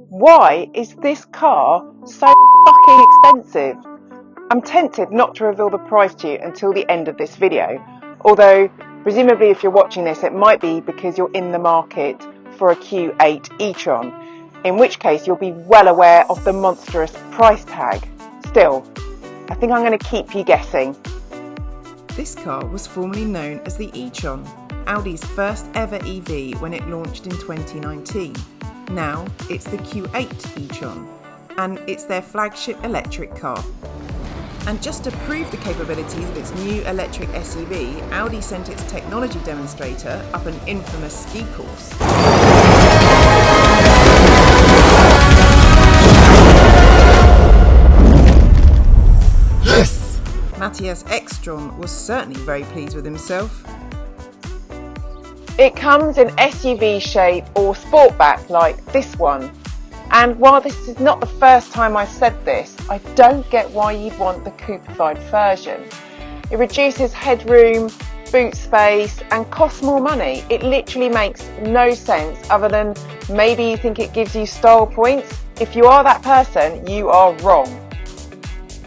Why is this car so fucking expensive? I'm tempted not to reveal the price to you until the end of this video, although presumably if you're watching this it might be because you're in the market for a Q8 e-tron, in which case you'll be well aware of the monstrous price tag. Still, I think I'm going to keep you guessing. This car was formerly known as the e-tron, Audi's first ever EV when it launched in 2019. Now it's the Q8 e-tron, and it's their flagship electric car. And just to prove the capabilities of its new electric SUV, Audi sent its technology demonstrator up an infamous ski course. Yes! Matthias e-tron was certainly very pleased with himself. It comes in SUV shape or Sportback like this one. And while this is not the first time I've said this, I don't get why you'd want the coupified version. It reduces headroom, boot space and costs more money. It literally makes no sense other than maybe you think it gives you style points. If you are that person, you are wrong.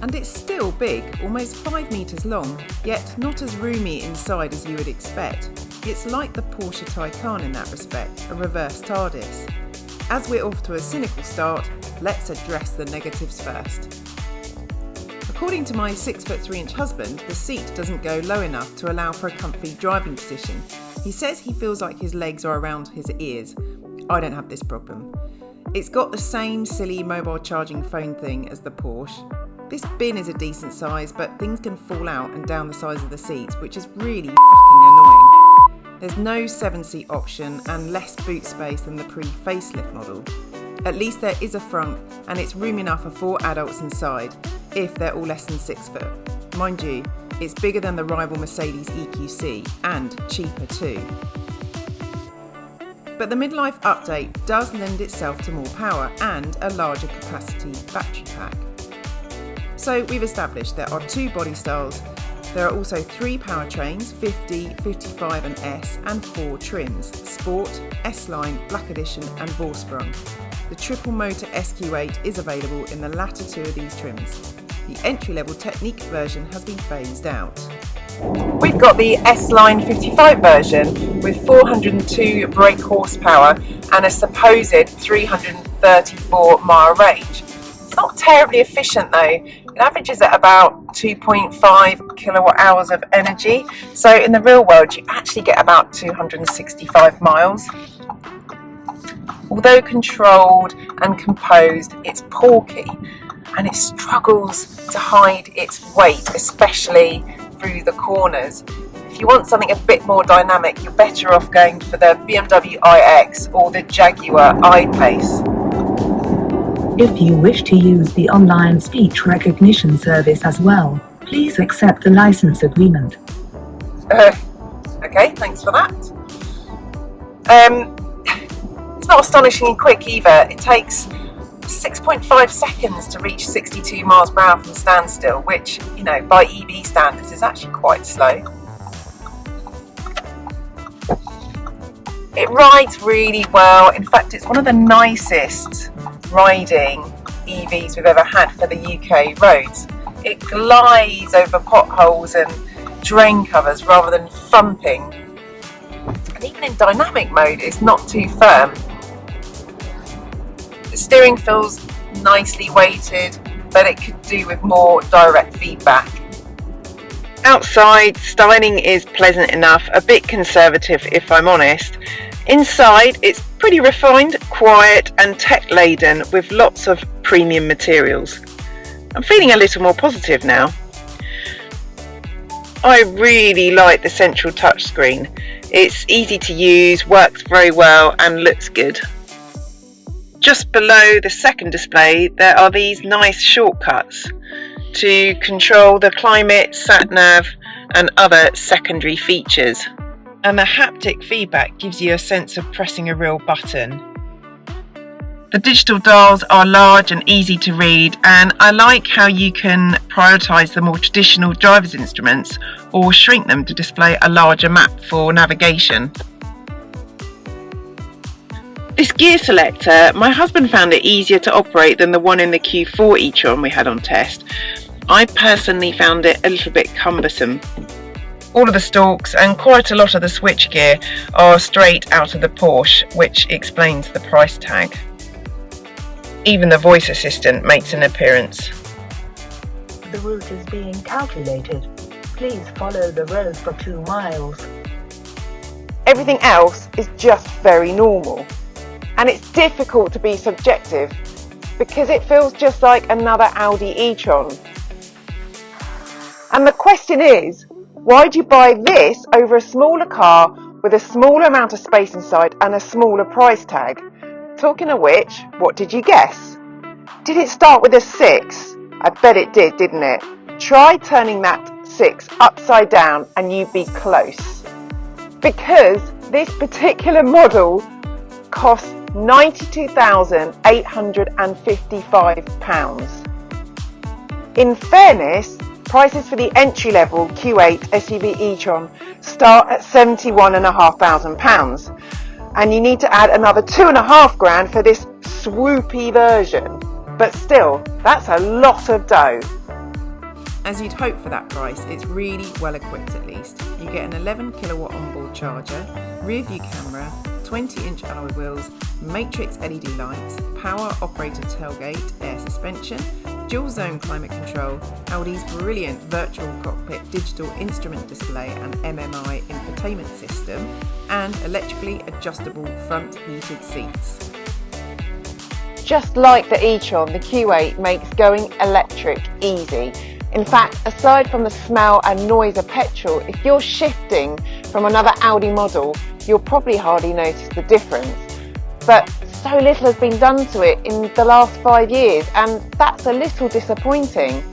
And it's still big, almost 5 metres long, yet not as roomy inside as you would expect. It's like the Porsche Taycan in that respect, a reverse TARDIS. As we're off to a cynical start, let's address the negatives first. According to my 6'3" husband, the seat doesn't go low enough to allow for a comfy driving position. He says he feels like his legs are around his ears. I don't have this problem. It's got the same silly mobile charging phone thing as the Porsche. This bin is a decent size, but things can fall out and down the sides of the seats, which is really fucking annoying. There's no 7-seat option and less boot space than the pre-facelift model. At least there is a front and it's room enough for 4 adults inside, if they're all less than 6 foot. Mind you, it's bigger than the rival Mercedes EQC and cheaper too. But the midlife update does lend itself to more power and a larger capacity battery pack. So we've established there are 2 body styles. There are also 3 powertrains, 50, 55 and S, and 4 trims, Sport, S-Line, Black Edition and Vorsprung. The triple motor SQ8 is available in the latter 2 of these trims. The entry-level Technique version has been phased out. We've got the S-Line 55 version with 402 brake horsepower and a supposed 334 mile range. It's not terribly efficient though. It averages at about 2.5 kilowatt hours of energy. So in the real world, you actually get about 265 miles. Although controlled and composed, it's porky and it struggles to hide its weight, especially through the corners. If you want something a bit more dynamic, you're better off going for the BMW iX or the Jaguar I-Pace. If you wish to use the online speech recognition service as well, please accept the license agreement. Okay, thanks for that. It's not astonishingly quick either. It takes 6.5 seconds to reach 62 miles per hour from standstill, which, you know, by EV standards is actually quite slow. It rides really well. In fact, it's one of the nicest riding EVs we've ever had for the UK roads. It glides over potholes and drain covers rather than thumping. And even in dynamic mode, it's not too firm. The steering feels nicely weighted, but it could do with more direct feedback. Outside, styling is pleasant enough, a bit conservative if I'm honest. Inside, it's pretty refined, quiet and tech-laden with lots of premium materials. I'm feeling a little more positive now. I really like the central touchscreen. It's easy to use, works very well and looks good. Just below the second display, there are these nice shortcuts to control the climate, sat-nav and other secondary features. And the haptic feedback gives you a sense of pressing a real button. The digital dials are large and easy to read, and I like how you can prioritise the more traditional driver's instruments or shrink them to display a larger map for navigation. This gear selector, my husband found it easier to operate than the one in the Q4 e-tron we had on test. I personally found it a little bit cumbersome. All of the stalks and quite a lot of the switchgear are straight out of the Porsche, which explains the price tag. Even the voice assistant makes an appearance. The route is being calculated. Please follow the road for 2 miles. Everything else is just very normal. And it's difficult to be subjective because it feels just like another Audi e-tron. And the question is, why'd you buy this over a smaller car with a smaller amount of space inside and a smaller price tag? Talking of which, what did you guess? Did it start with a 6? I bet it did, didn't it? Try turning that 6 upside down and you'd be close. Because this particular model costs £92,855. In fairness, prices for the entry-level Q8 SUV e-tron start at £71,500, and you need to add another £2,500 for this swoopy version. But still, that's a lot of dough. As you'd hope for that price, it's really well equipped at least. You get an 11 kilowatt onboard charger, rear view camera, 20-inch alloy wheels, matrix LED lights, power operated tailgate, air suspension, dual zone climate control, Audi's brilliant virtual cockpit digital instrument display and MMI infotainment system, and electrically adjustable front heated seats. Just like the e-tron, the Q8 makes going electric easy. In fact, aside from the smell and noise of petrol, if you're shifting from another Audi model, you'll probably hardly notice the difference. But so little has been done to it in the last 5 years, and that's a little disappointing.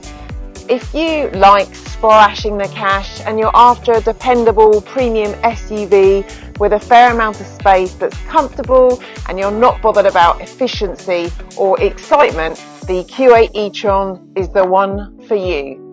If you like splashing the cash and you're after a dependable premium SUV with a fair amount of space that's comfortable and you're not bothered about efficiency or excitement, the Q8 e-tron is the one for you.